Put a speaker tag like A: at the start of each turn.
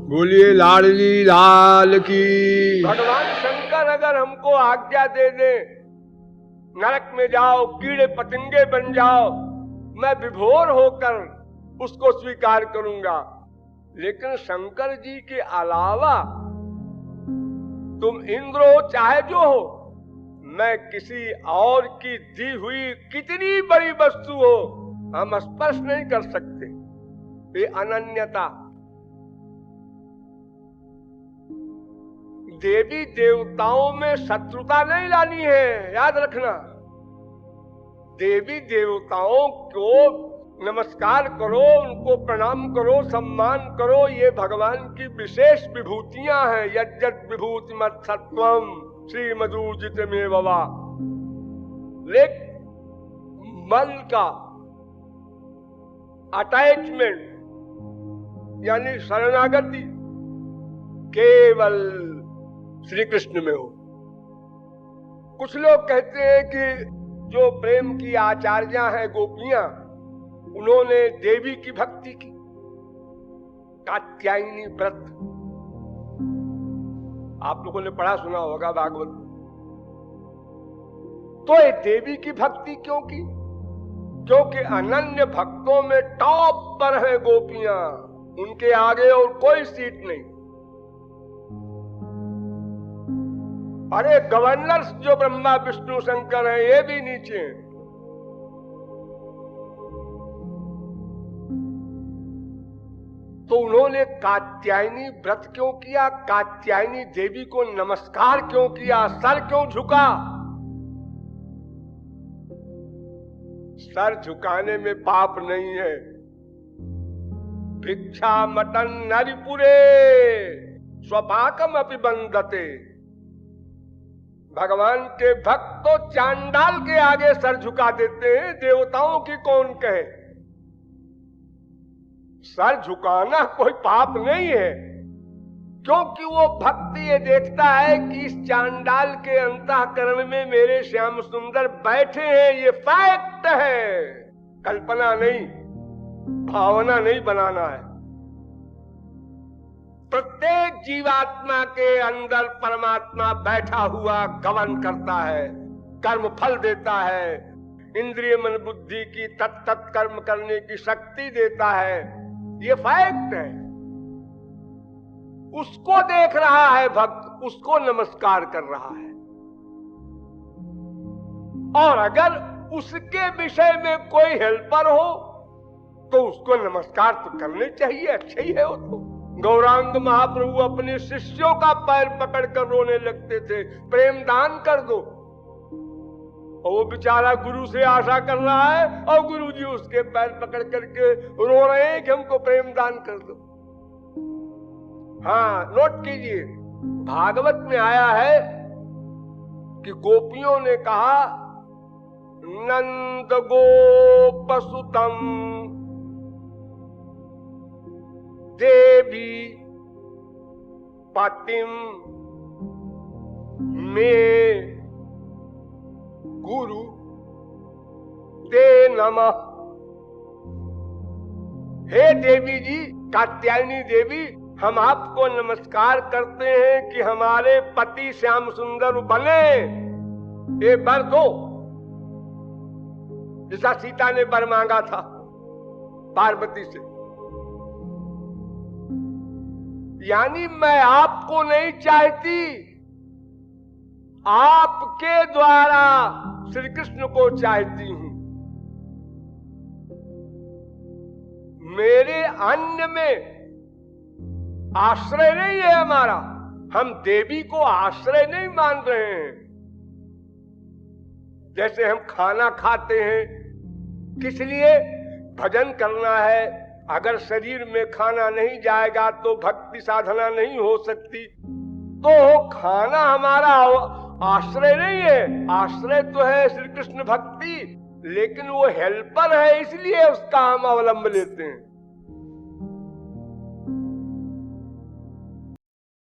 A: बोलिए लाडली लाल की।
B: भगवान शंकर अगर हमको आज्ञा दे दे नरक में जाओ, कीड़े पतंगे बन जाओ, मैं विभोर होकर उसको स्वीकार करूंगा। लेकिन शंकर जी के अलावा तुम इंद्र हो चाहे जो हो, मैं किसी और की दी हुई कितनी बड़ी वस्तु हो हम स्पर्श नहीं कर सकते। ये अनन्यता। देवी देवताओं में शत्रुता नहीं लानी है, याद रखना। देवी देवताओं को नमस्कार करो, उनको प्रणाम करो, सम्मान करो, ये भगवान की विशेष विभूतियां हैं। यज्जत विभूति मत सत्वम श्री मधुजित में बाबा। लेकिन मन का अटैचमेंट यानी शरणागति केवल श्री कृष्ण में हो। कुछ लोग कहते हैं कि जो प्रेम की आचार्या है गोपियां, उन्होंने देवी की भक्ति की। कात्यायनी व्रत आप लोगों ने पढ़ा सुना होगा भागवत। तो ये देवी की भक्ति क्यों की? क्योंकि अनन्य भक्तों में टॉप पर है गोपियां, उनके आगे और कोई सीट नहीं। अरे गवर्नर्स जो ब्रह्मा विष्णु शंकर हैं, ये भी नीचे हैं। तो उन्होंने कात्यायनी व्रत क्यों किया? कात्यायनी देवी को नमस्कार क्यों किया? सर क्यों झुका? सर झुकाने में पाप नहीं है। भिक्षा मटन नरिपुरे स्वपाकम अपि बंदते। भगवान के भक्त तो चांडाल के आगे सर झुका देते हैं, देवताओं की कौन कहे। सर झुकाना कोई पाप नहीं है, क्योंकि वो भक्त ये देखता है कि इस चांडाल के अंतःकरण में मेरे श्याम सुंदर बैठे हैं। ये फैक्ट है, कल्पना नहीं, भावना नहीं बनाना है। प्रत्येक जीवात्मा के अंदर परमात्मा बैठा हुआ गमन करता है, कर्म फल देता है, इंद्रिय मन बुद्धि की तत्त कर्म करने की शक्ति देता है। ये फैक्ट है। उसको देख रहा है भक्त, उसको नमस्कार कर रहा है। और अगर उसके विषय में कोई हेल्पर हो तो उसको नमस्कार तो करने चाहिए, अच्छा ही है वो तो। गौरांग महाप्रभु अपने शिष्यों का पैर पकड़कर रोने लगते थे, प्रेम दान कर दो। और वो बेचारा गुरु से आशा कर रहा है और गुरु जी उसके पैर पकड़ करके रो रहे हैं कि हमको प्रेम दान कर दो। हाँ, नोट कीजिए, भागवत में आया है कि गोपियों ने कहा नंद गोपसुतम देवी पतिम में गुरु ते नमः। हे देवी जी, कात्यायनी देवी, हम आपको नमस्कार करते हैं कि हमारे पति श्याम सुंदर बने। ये वर दो, जैसा सीता ने वर मांगा था पार्वती से। यानी मैं आपको नहीं चाहती, आपके द्वारा श्री कृष्ण को चाहती हूं। मेरे अन्य में आश्रय नहीं है हमारा, हम देवी को आश्रय नहीं मान रहे हैं। जैसे हम खाना खाते हैं किस लिए? भजन करना है। अगर शरीर में खाना नहीं जाएगा तो भक्ति साधना नहीं हो सकती। तो खाना हमारा आश्रय नहीं है, आश्रय तो है श्री कृष्ण भक्ति, लेकिन वो हेल्पर है, इसलिए उसका हम अवलंब लेते हैं।